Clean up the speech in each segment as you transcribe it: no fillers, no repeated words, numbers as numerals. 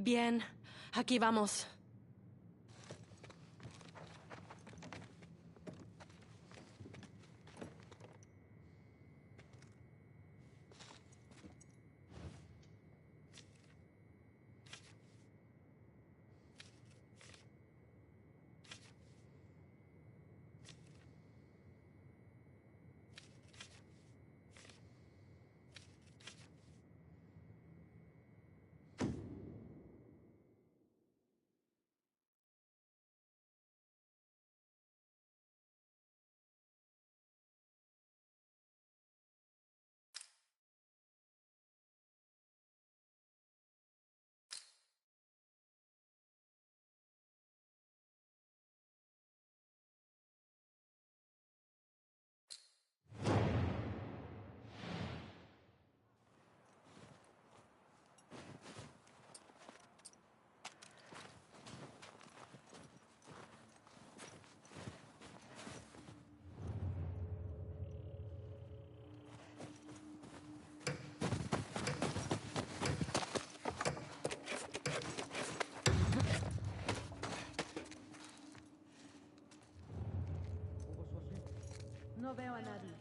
Bien, aquí vamos. No veo a nadie.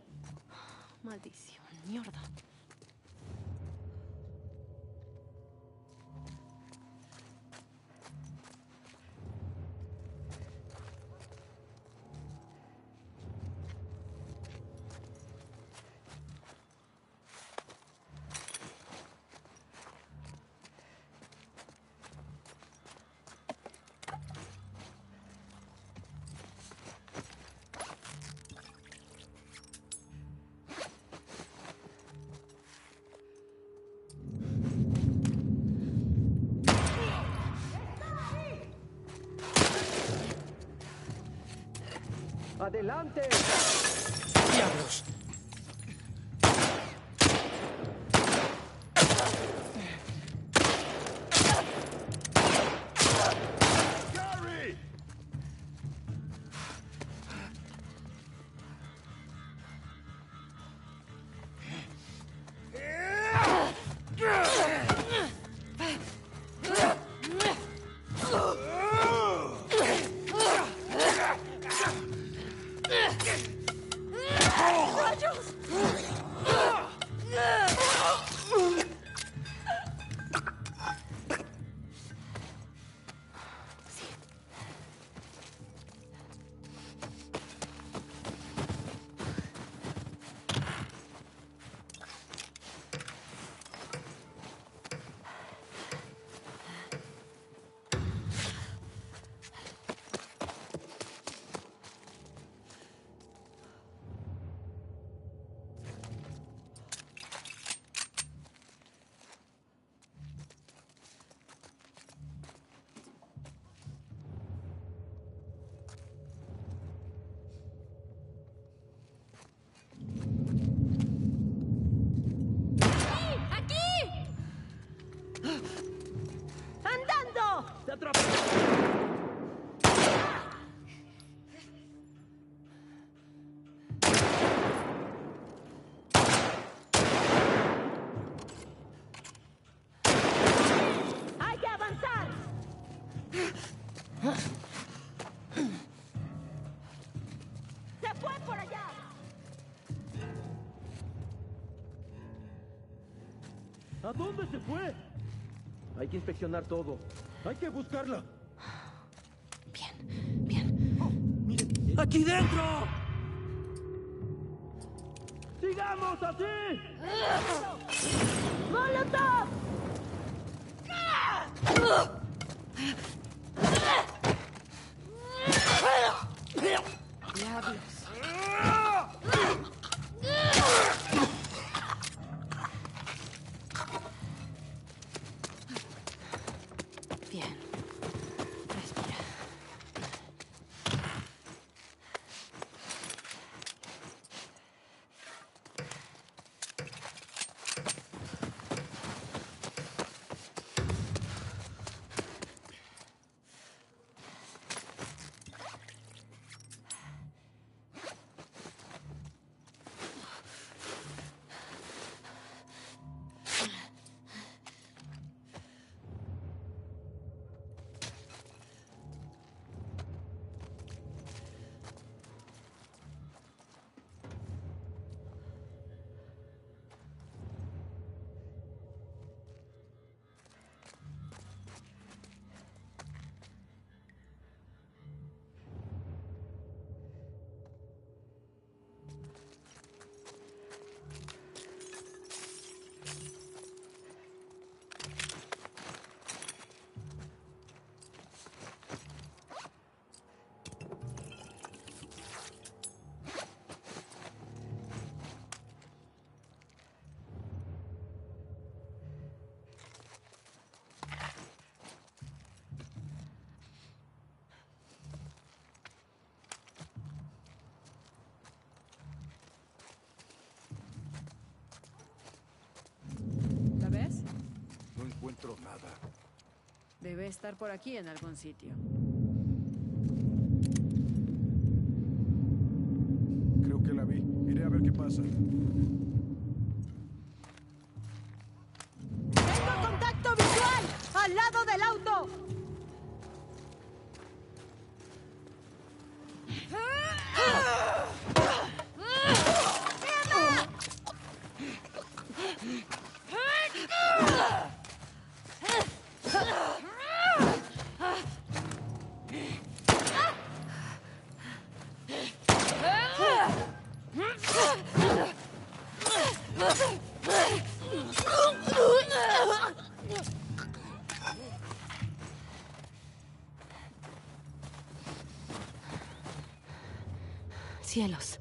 Maldición, mierda. ¡Adelante! ¡Diablos! ¡Te atrapé! ¡Hay que avanzar! ¡Se fue por allá! ¿A dónde se fue? Hay que inspeccionar todo. Hay que buscarla. Bien, bien. Oh, mire, ¡aquí dentro! ¡Sigamos así! ¡Molotov! Diablos. Bien. Respira. encuentro nada. Debe estar por aquí en algún sitio. Creo que la vi. Iré a ver qué pasa. ¡Tengo contacto visual! ¡Al lado del auto! Cielos.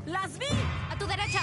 ¡Las vi! ¡A tu derecha!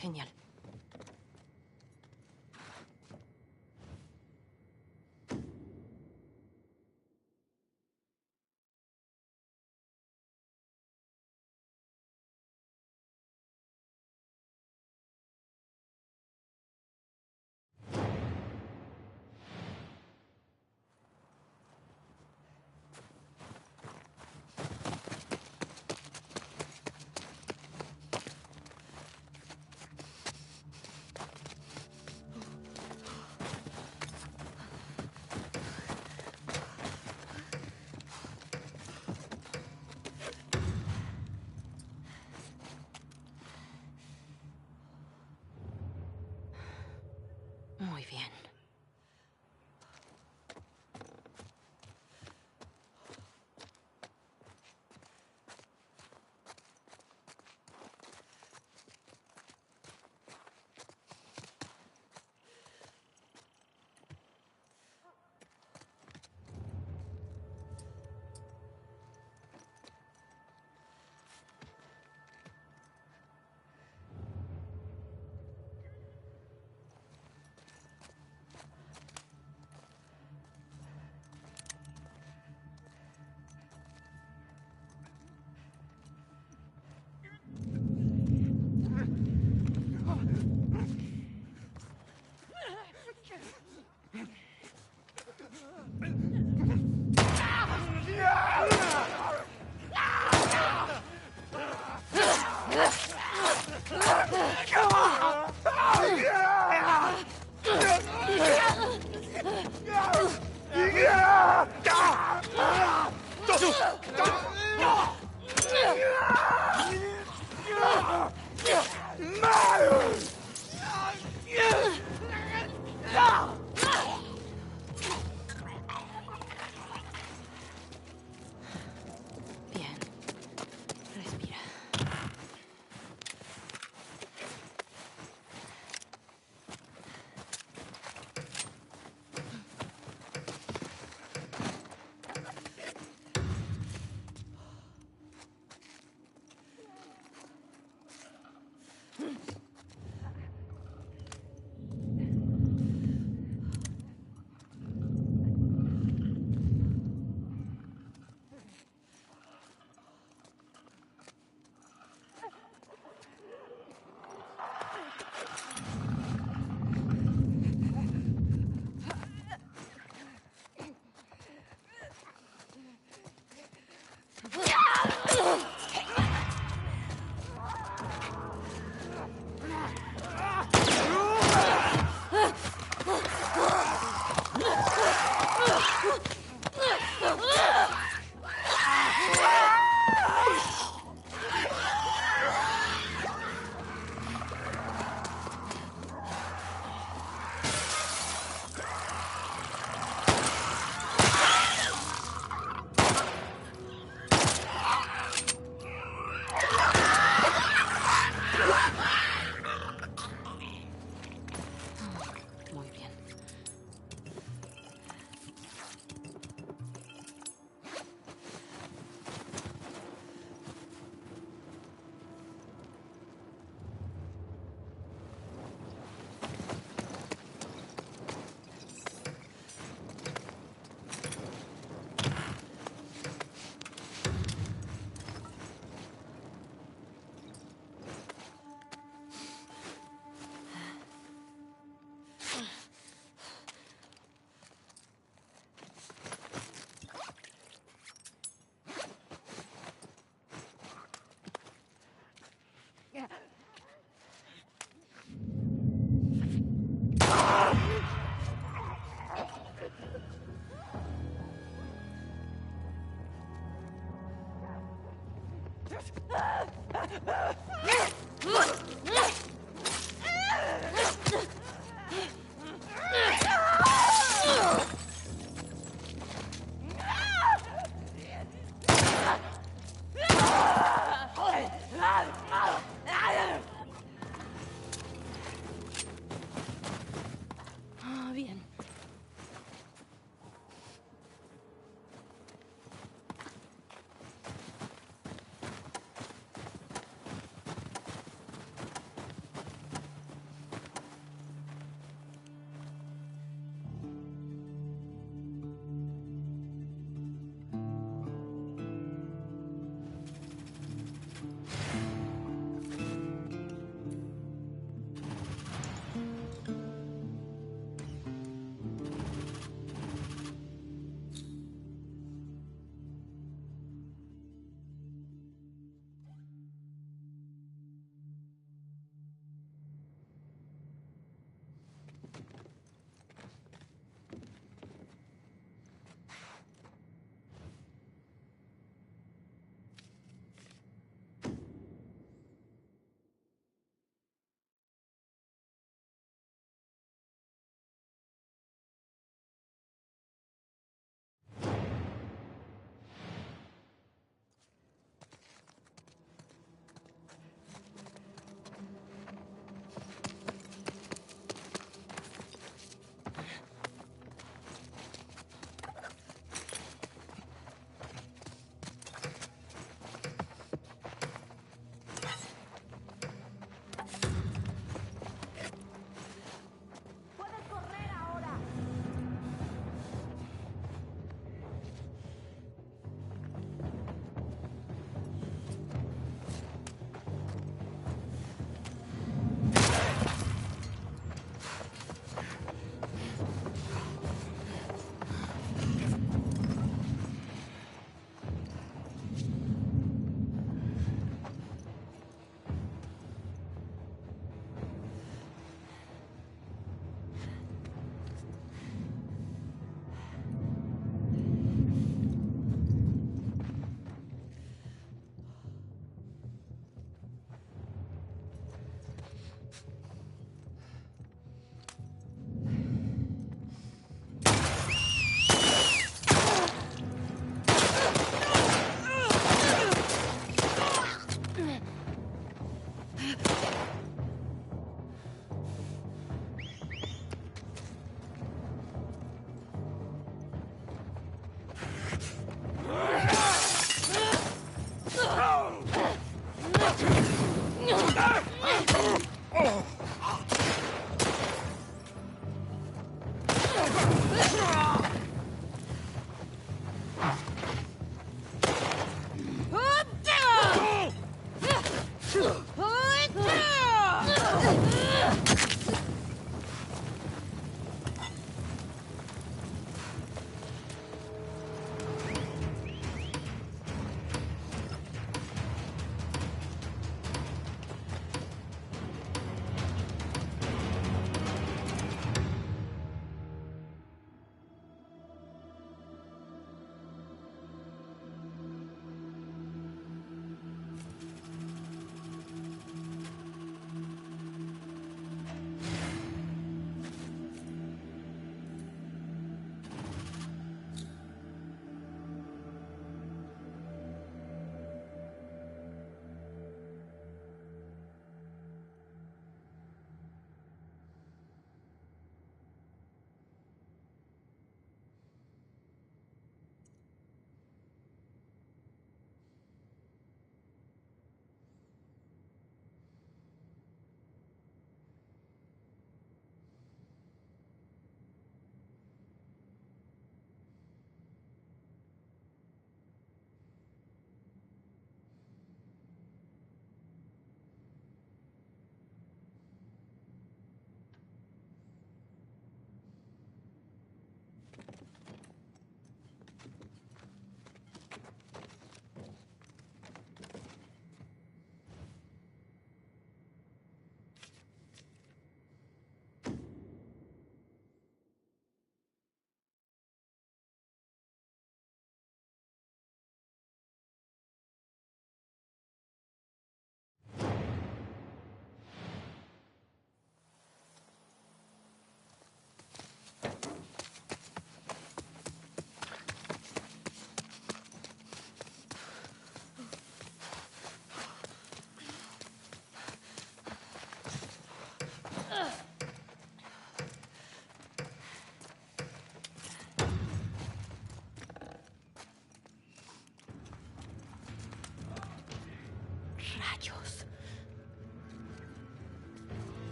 Genial. Muy bien.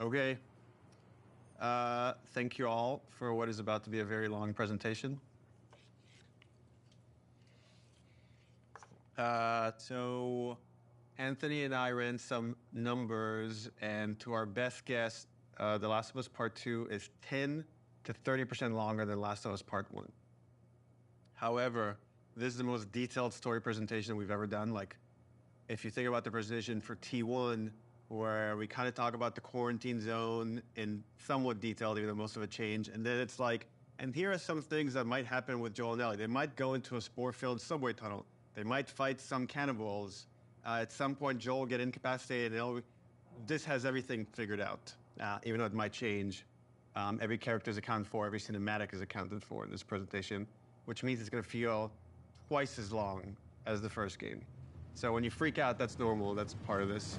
Okay. Thank you all for what is about to be a very long presentation. So Anthony and I ran some numbers, and to our best guess, The Last of Us Part 2 is 10 to 30% longer than Last of Us Part 1. However, this is the most detailed story presentation we've ever done. Like, if you think about the presentation for T1, where we kind of talk about the quarantine zone in somewhat detail, even though most of it changed, and then it's like, and here are some things that might happen with Joel and Ellie. They might go into a spore-filled subway tunnel. They might fight some cannibals. At some point, Joel will get incapacitated. And this has everything figured out, even though it might change. Every character is accounted for. Every cinematic is accounted for in this presentation, which means it's going to feel twice as long as the first game. So when you freak out, that's normal. That's part of this.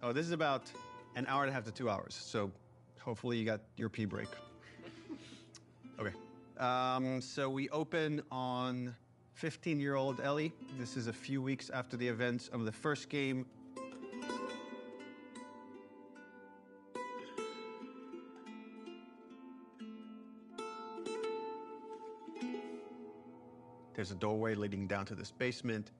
Oh, this is about an hour and a half to 2 hours, so hopefully you got your pee break. Okay. So we open on 15-year-old Ellie. This is a few weeks after the events of the first game. There's a doorway leading down to this basement,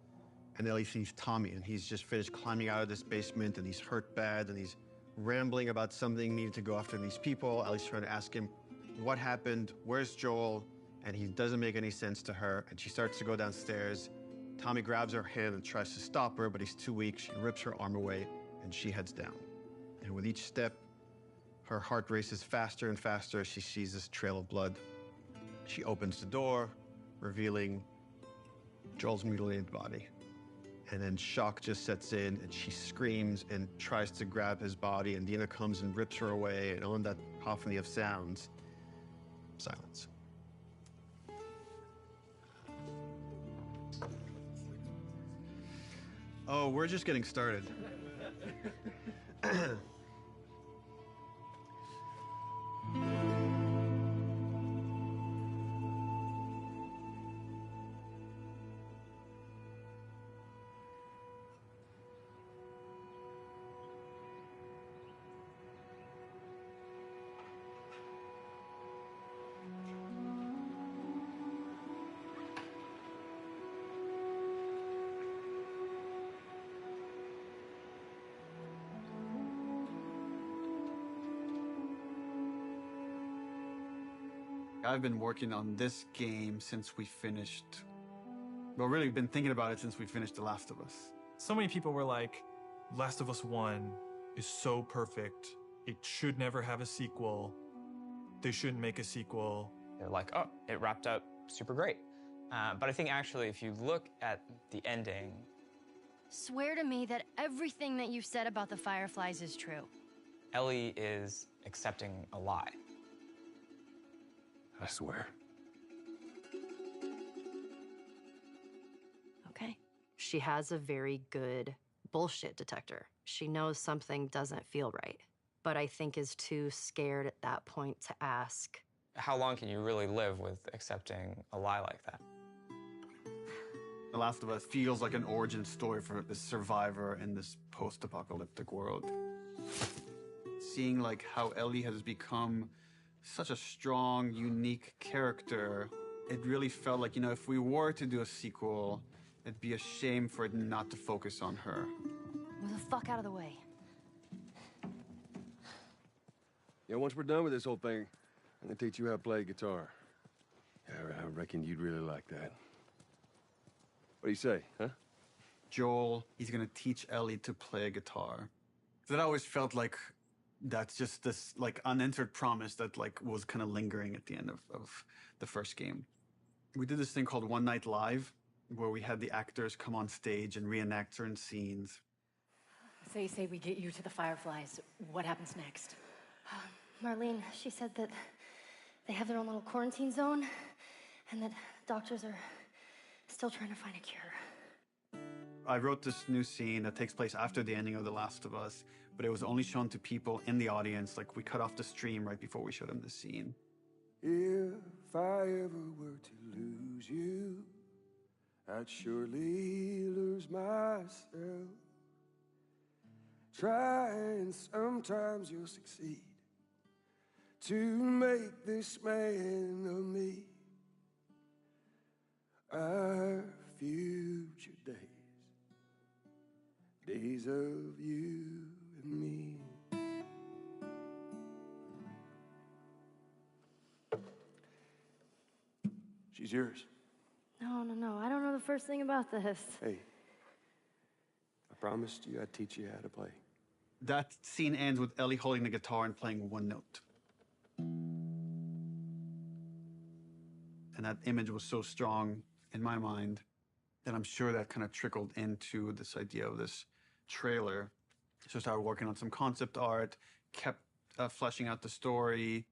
and Ellie sees Tommy, and he's just finished climbing out of this basement, and he's hurt bad, and he's rambling about something needing to go after these people. Ellie's trying to ask him what happened, where's Joel, and he doesn't make any sense to her, and she starts to go downstairs. Tommy grabs her hand and tries to stop her, but he's too weak. She rips her arm away, and she heads down. And with each step, her heart races faster and faster as she sees this trail of blood. She opens the door, revealing Joel's mutilated body. And then shock just sets in, and she screams and tries to grab his body, and Dina comes and rips her away, and on that cacophony of sounds, silence. Oh, we're just getting started. I've been working on this game since we finished... Well, really, been thinking about it since we finished The Last of Us. So many people were like, Last of Us 1 is so perfect. It should never have a sequel. They shouldn't make a sequel. They're like, oh, it wrapped up super great. But I think actually, if you look at the ending... Swear to me that everything that you've said about the Fireflies is true. Ellie is accepting a lie. I swear. Okay. She has a very good bullshit detector. She knows something doesn't feel right, but I think is too scared at that point to ask. How long can you really live with accepting a lie like that? The Last of Us feels like an origin story for this survivor in this post-apocalyptic world. Seeing like how Ellie has become such a strong, unique character, it really felt like, you know, if we were to do a sequel, it'd be a shame for it not to focus on her. Move the fuck out of the way. Yeah, once we're done with this whole thing, I'm gonna teach you how to play guitar. Yeah, I reckon you'd really like that. What do you say, huh? Joel, he's gonna teach Ellie to play guitar. That always felt like that's just this like unanswered promise that like was kind of lingering at the end of the first game. We did this thing called One Night Live, where we had the actors come on stage and reenact certain scenes. Say we get you to the Fireflies. What happens next? Marlene, she said that they have their own little quarantine zone, and that doctors are still trying to find a cure. I wrote this new scene that takes place after the ending of The Last of Us, but it was only shown to people in the audience. Like, we cut off the stream right before we showed them the scene. If I ever were to lose you, I'd surely lose myself. Try and sometimes you'll succeed to make this man of me. Our future days of you and me. She's yours. No, I don't know the first thing about this. Hey, I promised you I'd teach you how to play. That scene ends with Ellie holding the guitar and playing one note. And that image was so strong in my mind that I'm sure that kind of trickled into this idea of this trailer. So I started working on some concept art, kept fleshing out the story.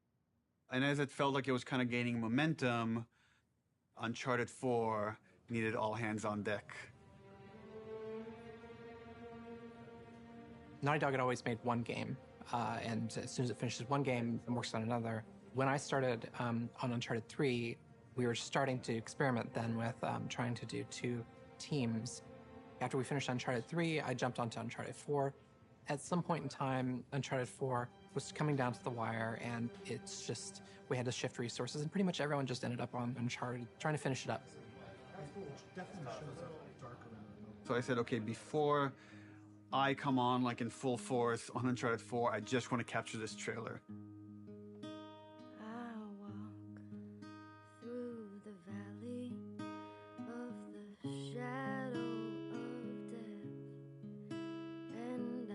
And as it felt like it was kind of gaining momentum, Uncharted 4 needed all hands on deck. Naughty Dog had always made one game, and as soon as it finishes one game, it works on another. When I started on Uncharted 3, we were starting to experiment then with trying to do 2 teams. After we finished Uncharted 3, I jumped onto Uncharted 4. At some point in time, Uncharted 4 was coming down to the wire, and it's just, we had to shift resources, and pretty much everyone just ended up on Uncharted, trying to finish it up. So I said, okay, before I come on like in full force on Uncharted 4, I just want to capture this trailer. I walk through the valley of the shadow of death, and I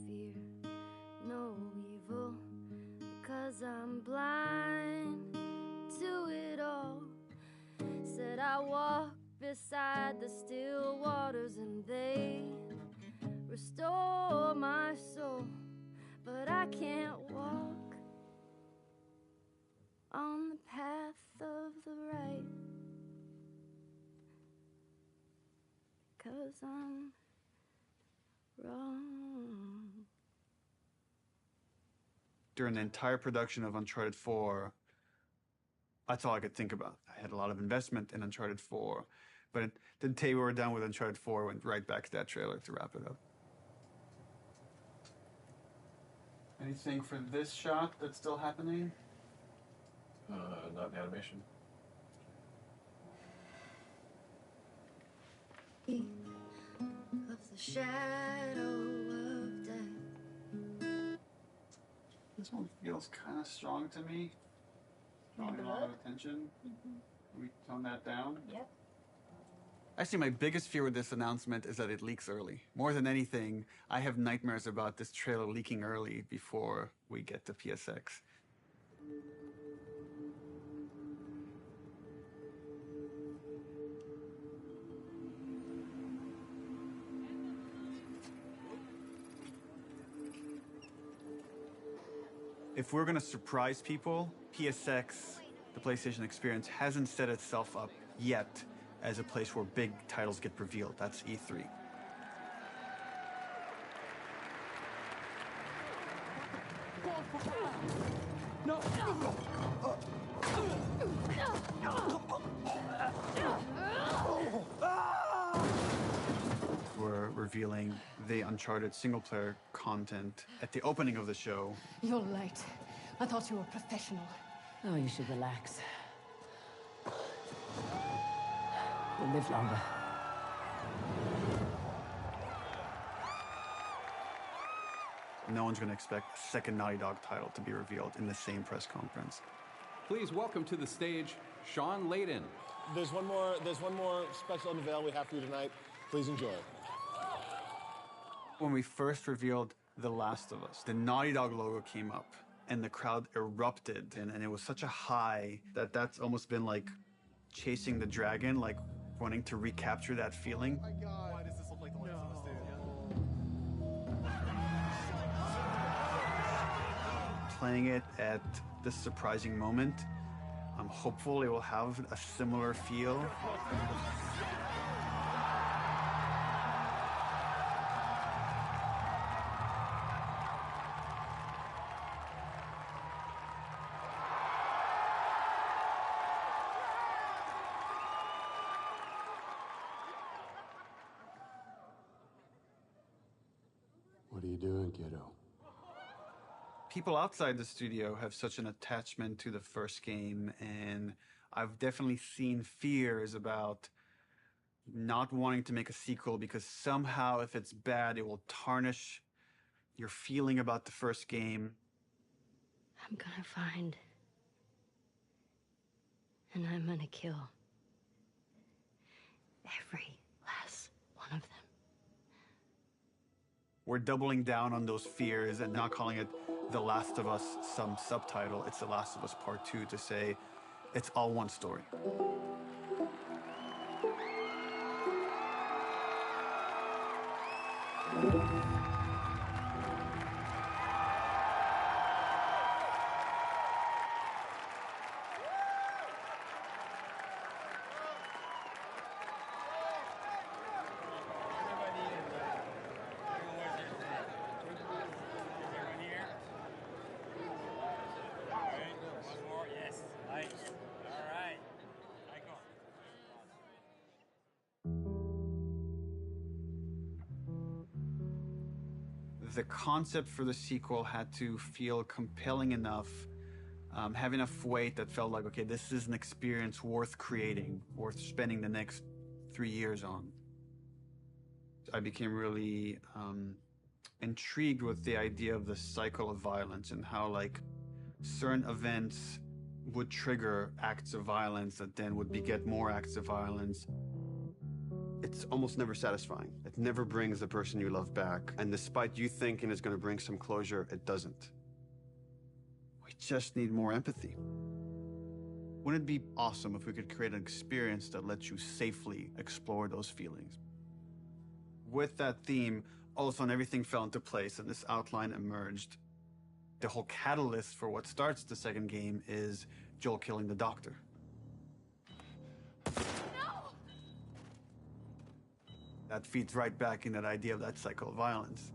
fear no evil, because I'm blind to it all. Said I walk beside the still waters, and they restore my soul, but I can't walk on the path of the right, 'cause I'm wrong. During the entire production of Uncharted 4, that's all I could think about. I had a lot of investment in Uncharted 4, but the day we were done with Uncharted 4, went right back to that trailer to wrap it up. Anything for this shot that's still happening? Not in animation. Of the shadow of death. This one feels kind of strong to me. Drawing a lot of attention. Can we tone that down? Yep. Actually, my biggest fear with this announcement is that it leaks early. More than anything, I have nightmares about this trailer leaking early before we get to PSX. If we're gonna surprise people, PSX, the PlayStation Experience, hasn't set itself up yet as a place where big titles get revealed. That's E3. No! We're revealing the Uncharted single-player content at the opening of the show. You're late. I thought you were professional. Oh, you should relax. You'll live longer. No one's going to expect a second Naughty Dog title to be revealed in the same press conference. Please welcome to the stage, Sean Layden. There's one more special unveil we have for you tonight. Please enjoy. When we first revealed The Last of Us, the Naughty Dog logo came up and the crowd erupted, and it was such a high that that's almost been like chasing the dragon, like wanting to recapture that feeling. Oh my God. Why does this look like the Last of Us, dude? Playing it at this surprising moment, I'm hopeful it will have a similar feel. What are you doing, kiddo? People outside the studio have such an attachment to the first game, and I've definitely seen fears about not wanting to make a sequel because somehow if it's bad, it will tarnish your feeling about the first game. I'm gonna find. And I'm gonna kill. Every last one of them. We're doubling down on those fears and not calling it The Last of Us some subtitle. It's The Last of Us Part 2 to say it's all one story. The concept for the sequel had to feel compelling enough, have enough weight that felt like, okay, this is an experience worth creating, worth spending the next 3 years on. I became really intrigued with the idea of the cycle of violence and how, like, certain events would trigger acts of violence that then would beget more acts of violence. It's almost never satisfying. It never brings the person you love back. And despite you thinking it's going to bring some closure, it doesn't. We just need more empathy. Wouldn't it be awesome if we could create an experience that lets you safely explore those feelings? With that theme, all of a sudden everything fell into place and this outline emerged. The whole catalyst for what starts the second game is Joel killing the doctor. That feeds right back in that idea of that cycle of violence.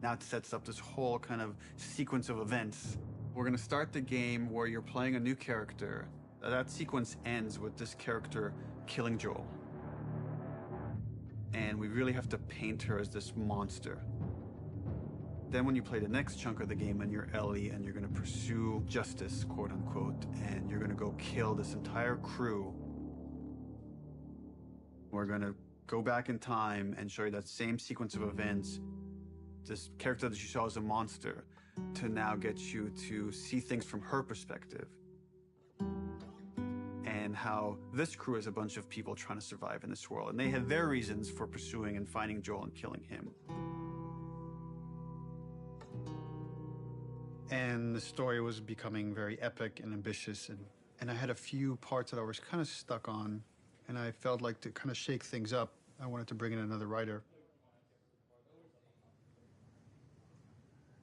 Now it sets up this whole kind of sequence of events. We're going to start the game where you're playing a new character. That sequence ends with this character killing Joel. And we really have to paint her as this monster. Then when you play the next chunk of the game and you're Ellie and you're going to pursue justice, quote unquote, and you're going to go kill this entire crew, we're going to go back in time and show you that same sequence of events, this character that you saw as a monster, to now get you to see things from her perspective. And how this crew is a bunch of people trying to survive in this world. And they had their reasons for pursuing and finding Joel and killing him. And the story was becoming very epic and ambitious. And I had a few parts that I was kind of stuck on. And I felt like to kind of shake things up, I wanted to bring in another writer.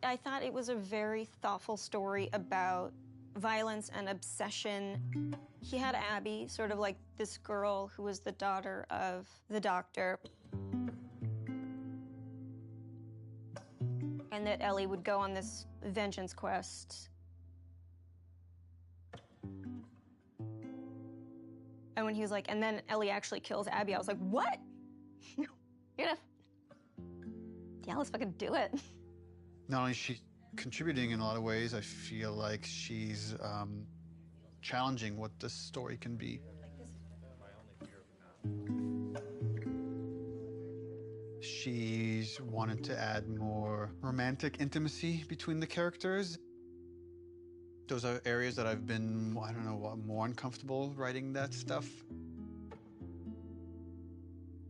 I thought it was a very thoughtful story about violence and obsession. He had Abby, sort of like this girl who was the daughter of the doctor. And that Ellie would go on this vengeance quest. And when he was like, and then Ellie actually kills Abby, I was like, what? You're gonna... Yeah, let's fucking do it. Not only is she contributing in a lot of ways, I feel like she's challenging what this story can be. She's wanted to add more romantic intimacy between the characters. Those are areas that I've been, I don't know, more uncomfortable writing that stuff.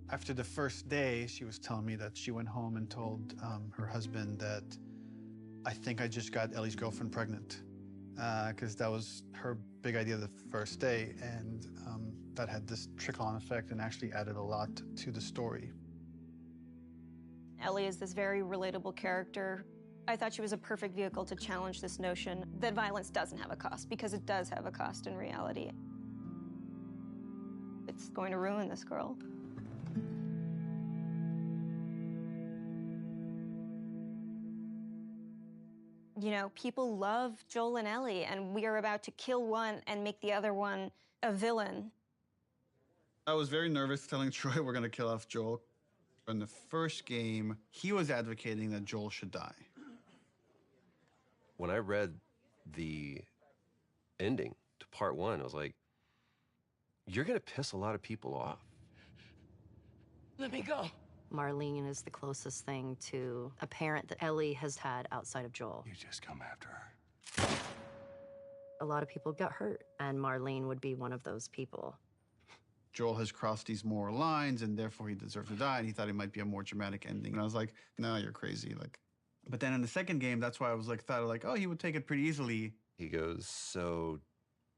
After the first day, she was telling me that she went home and told her husband that, I think I just got Ellie's girlfriend pregnant. Because that was her big idea the first day, and that had this trickle-on effect and actually added a lot to the story. Ellie is this very relatable character. I thought she was a perfect vehicle to challenge this notion that violence doesn't have a cost, because it does have a cost in reality. It's going to ruin this girl. You know, people love Joel and Ellie, and we are about to kill one and make the other one a villain. I was very nervous telling Troy we're going to kill off Joel. In the first game, he was advocating that Joel should die. When I read the ending to part 1, I was like, you're gonna piss a lot of people off. Let me go. Marlene is the closest thing to a parent that Ellie has had outside of Joel. You just come after her. A lot of people got hurt, and Marlene would be one of those people. Joel has crossed these moral lines, and therefore he deserves to die, and he thought it might be a more dramatic ending. And I was like, no, you're crazy. Like, but then in the second game, that's why I was like, oh, he would take it pretty easily. He goes, so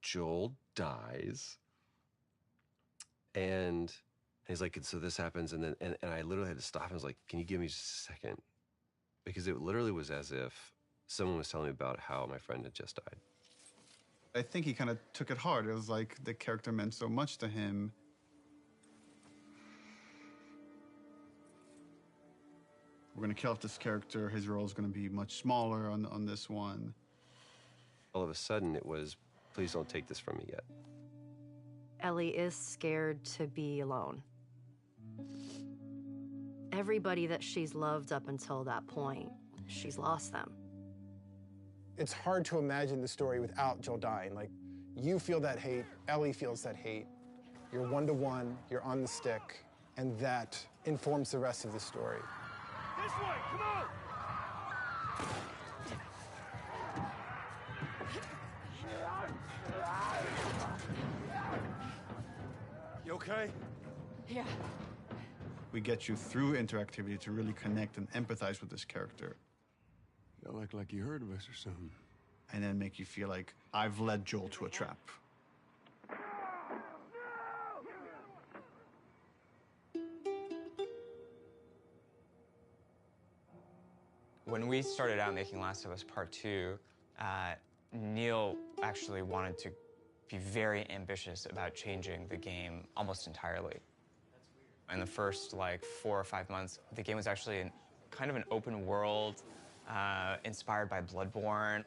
Joel dies. And he's like, and so this happens, and then and I literally had to stop. I was like, can you give me just a second? Because it literally was as if someone was telling me about how my friend had just died. I think he kind of took it hard. It was like the character meant so much to him. We're gonna kill off this character. His role is gonna be much smaller on this one. All of a sudden, it was, please don't take this from me yet. Ellie is scared to be alone. Everybody that she's loved up until that point, she's lost them. It's hard to imagine the story without Joel dying. Like, you feel that hate, Ellie feels that hate. You're one-to-one, you're on the stick, and that informs the rest of the story. This way, come on! You okay? Yeah. We get you through interactivity to really connect and empathize with this character. You look like you heard of us or something. And then make you feel like I've led Joel to a trap. When we started out making Last of Us Part 2, Neil actually wanted to be very ambitious about changing the game almost entirely. In the first, 4 or 5 months, the game was actually kind of an open world, inspired by Bloodborne.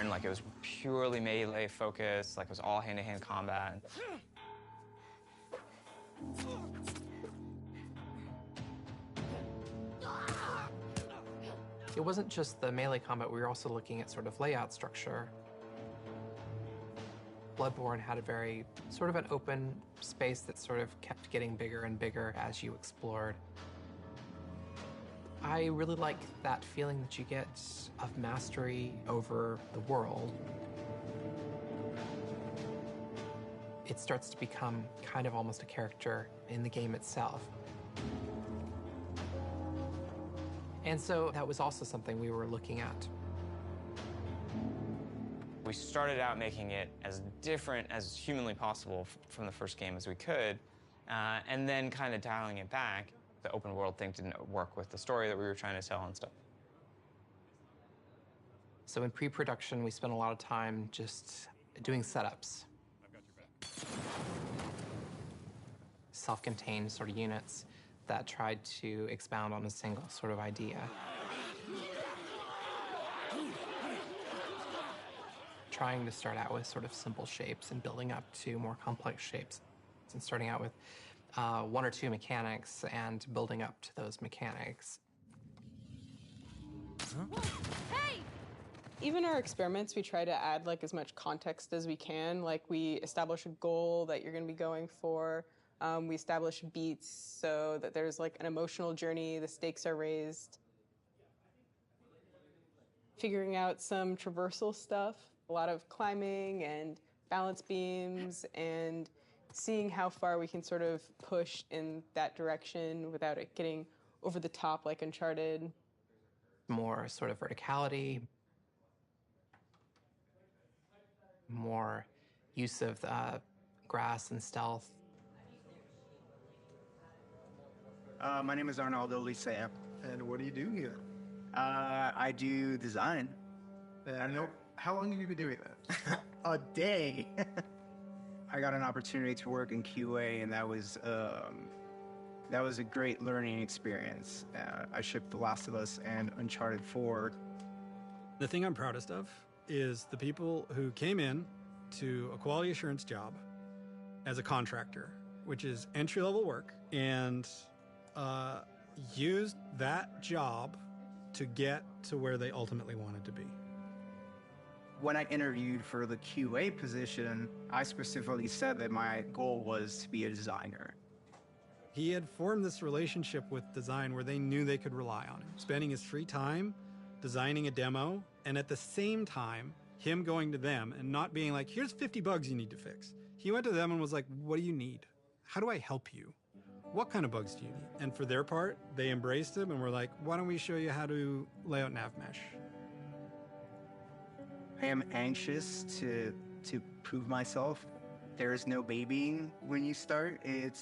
And it was purely melee focused, it was all hand-to-hand combat. It wasn't just the melee combat, we were also looking at sort of layout structure. Bloodborne had a very sort of an open space that sort of kept getting bigger and bigger as you explored. I really like that feeling that you get of mastery over the world. It starts to become kind of almost a character in the game itself. And so that was also something we were looking at. We started out making it as different as humanly possible from the first game as we could, and then kind of dialing it back. The open world thing didn't work with the story that we were trying to tell and stuff. So in pre-production, we spent a lot of time just doing setups. I've got your back. Self-contained sort of units that tried to expound on a single sort of idea. Trying to start out with sort of simple shapes and building up to more complex shapes. And starting out with 1 or 2 mechanics and building up to those mechanics. Hey! Even our experiments, we try to add as much context as we can. We establish a goal that you're going to be going for. We establish beats so that there's an emotional journey, the stakes are raised. Figuring out some traversal stuff, a lot of climbing and balance beams and seeing how far we can sort of push in that direction without it getting over the top like Uncharted. More sort of verticality, more use of grass and stealth. My name is Arnaldo Licea. And what do you do here? I do design. I know. How long have you been doing that? A day. I got an opportunity to work in QA, and that was That was a great learning experience. I shipped The Last of Us and Uncharted 4. The thing I'm proudest of is the people who came in to a quality assurance job as a contractor, which is entry-level work, and used that job to get to where they ultimately wanted to be. When I interviewed for the QA position, I specifically said that my goal was to be a designer. He had formed this relationship with design where they knew they could rely on him, spending his free time designing a demo, and at the same time, him going to them and not being like, here's 50 bugs you need to fix. He went to them and was like, what do you need? How do I help you? What kind of bugs do you need? And for their part, they embraced him and were like, why don't we show you how to lay out nav mesh? I am anxious to prove myself. There is no babying when you start. It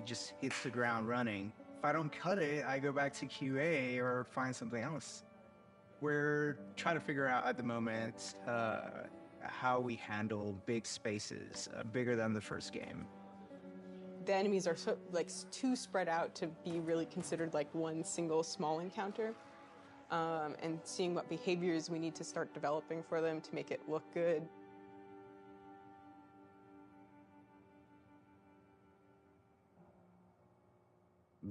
just hits the ground running. If I don't cut it, I go back to QA or find something else. We're trying to figure out at the moment how we handle big spaces, bigger than the first game. The enemies are too spread out to be really considered like one single small encounter. And seeing what behaviors we need to start developing for them to make it look good.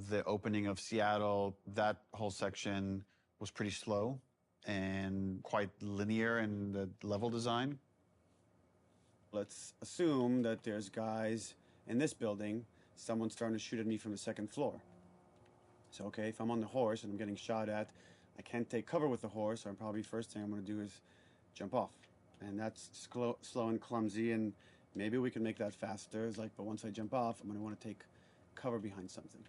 The opening of Seattle, that whole section was pretty slow and quite linear in the level design. Let's assume that there's guys in this building, someone's starting to shoot at me from the second floor. So, okay, if I'm on the horse and I'm getting shot at, I can't take cover with the horse, so probably first thing I'm going to do is jump off. And that's slow and clumsy, and maybe we can make that faster. It's like, but once I jump off, I'm going to want to take cover behind something.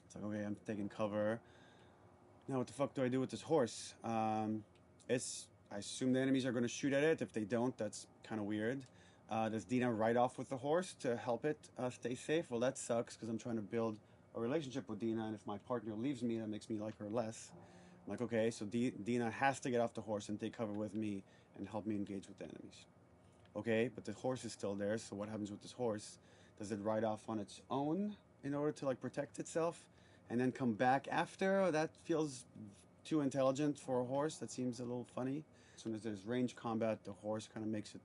It's like, okay, I'm taking cover. Now what the fuck do I do with this horse? I assume the enemies are going to shoot at it. If they don't, that's kind of weird. Does Dina ride off with the horse to help it stay safe? Well, that sucks because I'm trying to build a relationship with Dina, and if my partner leaves me, that makes me like her less. I'm like, okay, so Dina has to get off the horse and take cover with me and help me engage with the enemies. Okay, but the horse is still there, so what happens with this horse? Does it ride off on its own in order to like protect itself and then come back after? That feels too intelligent for a horse. That seems a little funny. As soon as there's range combat, the horse kind of makes it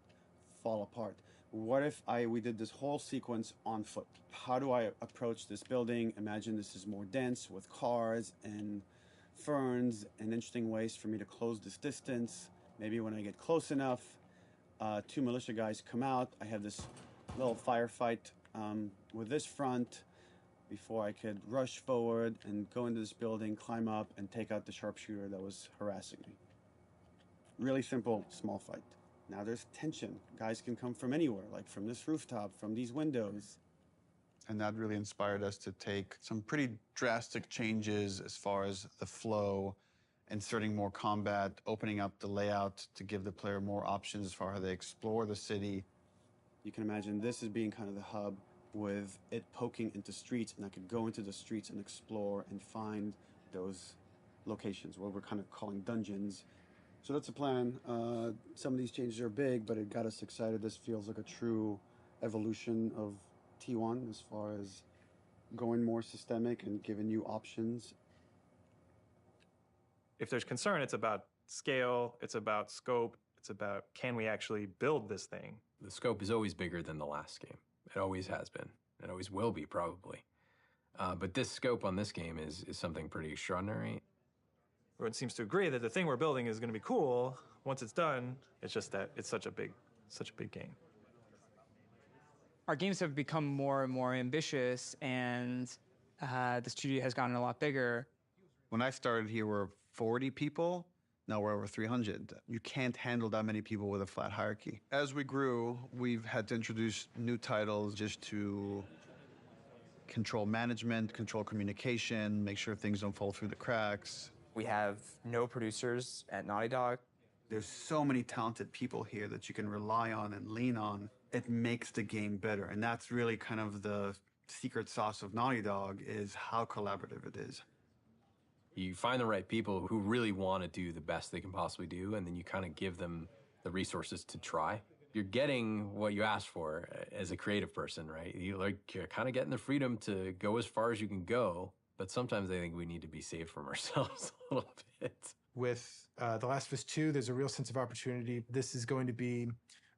fall apart. What if we did this whole sequence on foot? How do I approach this building? Imagine this is more dense with cars and ferns and interesting ways for me to close this distance. Maybe when I get close enough, 2 militia guys come out. I have this little firefight with this front before I could rush forward and go into this building, climb up, and take out the sharpshooter that was harassing me. Really simple, small fight. Now there's tension. Guys can come from anywhere, like from this rooftop, from these windows. And that really inspired us to take some pretty drastic changes as far as the flow, inserting more combat, opening up the layout to give the player more options as far as how they explore the city. You can imagine this as being kind of the hub with it poking into streets, and I could go into the streets and explore and find those locations, what we're kind of calling dungeons. So that's the plan. Some of these changes are big, but it got us excited. This feels like a true evolution of T1 as far as going more systemic and giving you options. If there's concern, it's about scale, it's about scope, it's about can we actually build this thing? The scope is always bigger than the last game. It always has been. It always will be, probably. But this scope on this game is something pretty extraordinary. Everyone seems to agree that the thing we're building is going to be cool. Once it's done, it's just that it's such a big game. Our games have become more and more ambitious, and the studio has gotten a lot bigger. When I started here, we were 40 people. Now we're over 300. You can't handle that many people with a flat hierarchy. As we grew, we've had to introduce new titles just to control management, control communication, make sure things don't fall through the cracks. We have no producers at Naughty Dog. There's so many talented people here that you can rely on and lean on. It makes the game better. And that's really kind of the secret sauce of Naughty Dog, is how collaborative it is. You find the right people who really want to do the best they can possibly do, and then you kind of give them the resources to try. you're getting what you asked for as a creative person, right? You're kind of getting the freedom to go as far as you can go, but sometimes I think we need to be safe from ourselves a little bit. With The Last of Us 2, there's a real sense of opportunity. This is going to be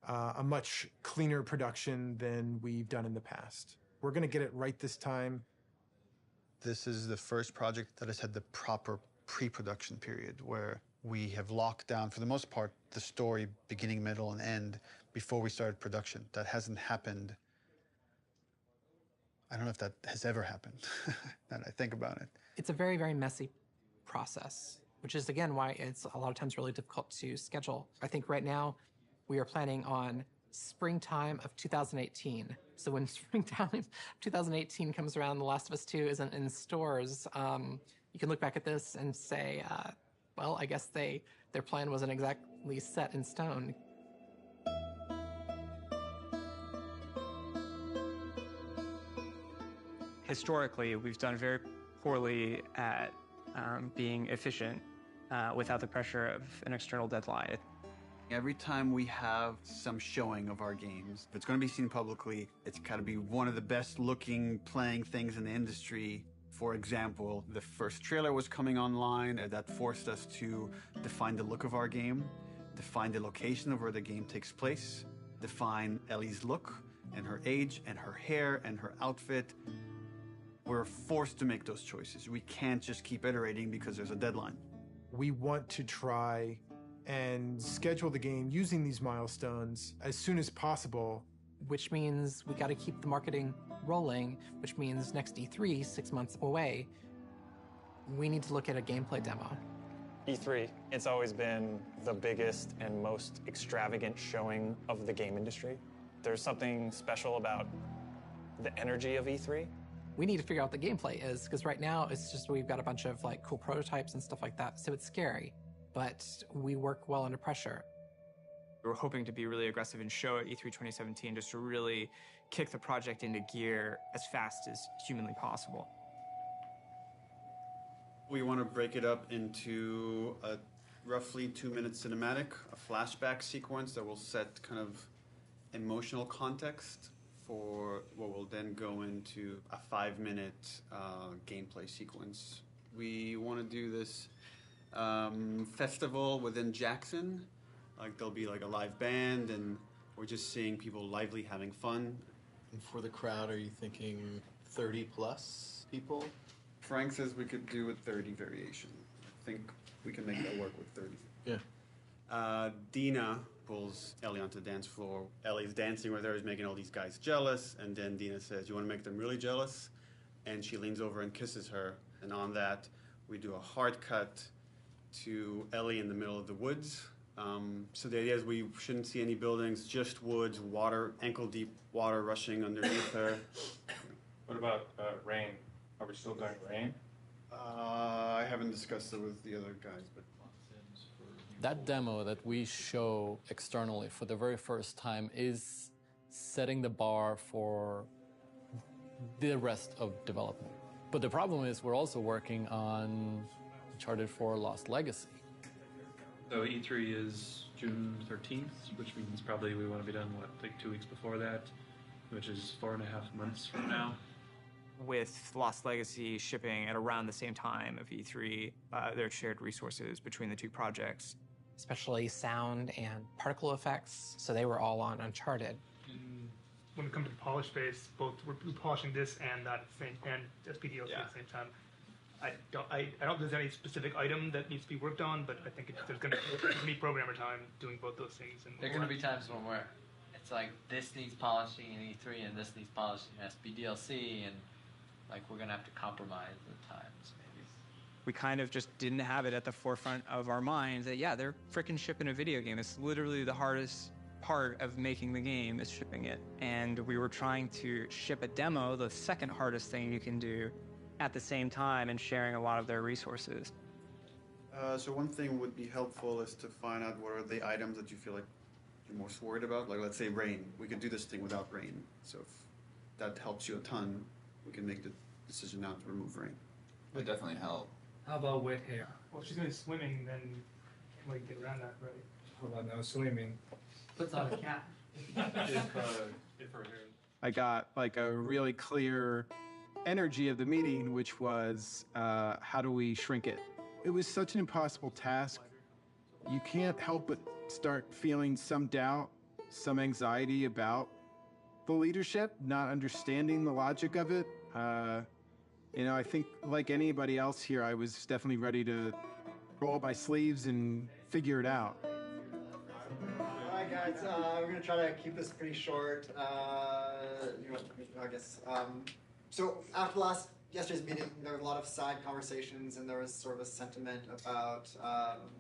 a much cleaner production than we've done in the past. We're going to get it right this time. This is the first project that has had the proper pre-production period where we have locked down, for the most part, the story beginning, middle, and end before we started production. That hasn't happened. I don't know if that has ever happened, now that I think about it. It's a very, very messy process, which is, again, why it's a lot of times really difficult to schedule. I think right now we are planning on springtime of 2018. So when springtime of 2018 comes around, The Last of Us 2 isn't in stores, you can look back at this and say, well, I guess their plan wasn't exactly set in stone. Historically, we've done very poorly at being efficient without the pressure of an external deadline. Every time we have some showing of our games, if it's going to be seen publicly, it's got to be one of the best looking playing things in the industry. For example, the first trailer was coming online, and that forced us to define the look of our game, define the location of where the game takes place, define Ellie's look and her age and her hair and her outfit. We're forced to make those choices. We can't just keep iterating because there's a deadline. We want to try and schedule the game using these milestones as soon as possible. Which means we got to keep the marketing rolling, which means next E3, 6 months away, we need to look at a gameplay demo. E3, it's always been the biggest and most extravagant showing of the game industry. There's something special about the energy of E3. We need to figure out what the gameplay is, because right now it's just we've got a bunch of like cool prototypes and stuff like that, so it's scary, but we work well under pressure. We were hoping to be really aggressive and show at E3 2017 just to really kick the project into gear as fast as humanly possible. We want to break it up into a roughly 2-minute cinematic, a flashback sequence that will set kind of emotional context for what will then go into a 5-minute gameplay sequence. We want to do this festival within Jackson. Like there'll be like a live band, and we're just seeing people lively having fun. And for the crowd, are you thinking 30 plus people? Frank says we could do a 30 variation. I think we can make that work with 30. Yeah. Dina pulls Ellie onto the dance floor. Ellie's dancing with her, is making all these guys jealous, and then Dina says, "You want to make them really jealous?" And she leans over and kisses her. And on that, we do a hard cut to Ellie in the middle of the woods. So the idea is we shouldn't see any buildings, just woods, water, ankle-deep water rushing underneath her. What about rain? Are we still doing rain? I haven't discussed it with the other guys, but... That demo that we show externally for the very first time is setting the bar for the rest of development. But the problem is we're also working on Uncharted 4 Lost Legacy. So E3 is June 13th, which means probably we want to be done, what, like 2 weeks before that, which is 4.5 months from now. With Lost Legacy shipping at around the same time of E3, there are shared resources between the two projects. Especially sound and particle effects, so they were all on Uncharted. When it comes to the polish phase, both we're polishing this and that and SPDLC at the same time. I don't think there's any specific item that needs to be worked on, but I think there's going to be programmer time doing both those things. And there are going to be times when it's like this needs polishing in E3 and this needs polishing in SPDLC, and like we're going to have to compromise at times maybe. We kind of just didn't have it at the forefront of our minds that, yeah, they're frickin' shipping a video game. It's literally the hardest part of making the game is shipping it. And we were trying to ship a demo, the second hardest thing you can do, at the same time and sharing a lot of their resources. So one thing would be helpful is to find out what are the items that you feel like you're most worried about. Like, let's say rain. We could do this thing without rain. So if that helps you a ton, we can make the decision now to remove rain. It would definitely help. How about wet hair? Well, if she's going swimming, then can't really get around that, right? How about no swimming? Puts on a cap. if we're here. I got like a really clear energy of the meeting, which was how do we shrink it? It was such an impossible task. You can't help but start feeling some doubt, some anxiety about the leadership, not understanding the logic of it. I think like anybody else here, I was definitely ready to roll up my sleeves and figure it out. All right, guys, we're gonna try to keep this pretty short. I guess. So after yesterday's meeting, there were a lot of side conversations, and there was sort of a sentiment about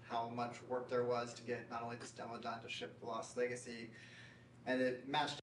how much work there was to get not only this demo done to ship the Lost Legacy, and it matched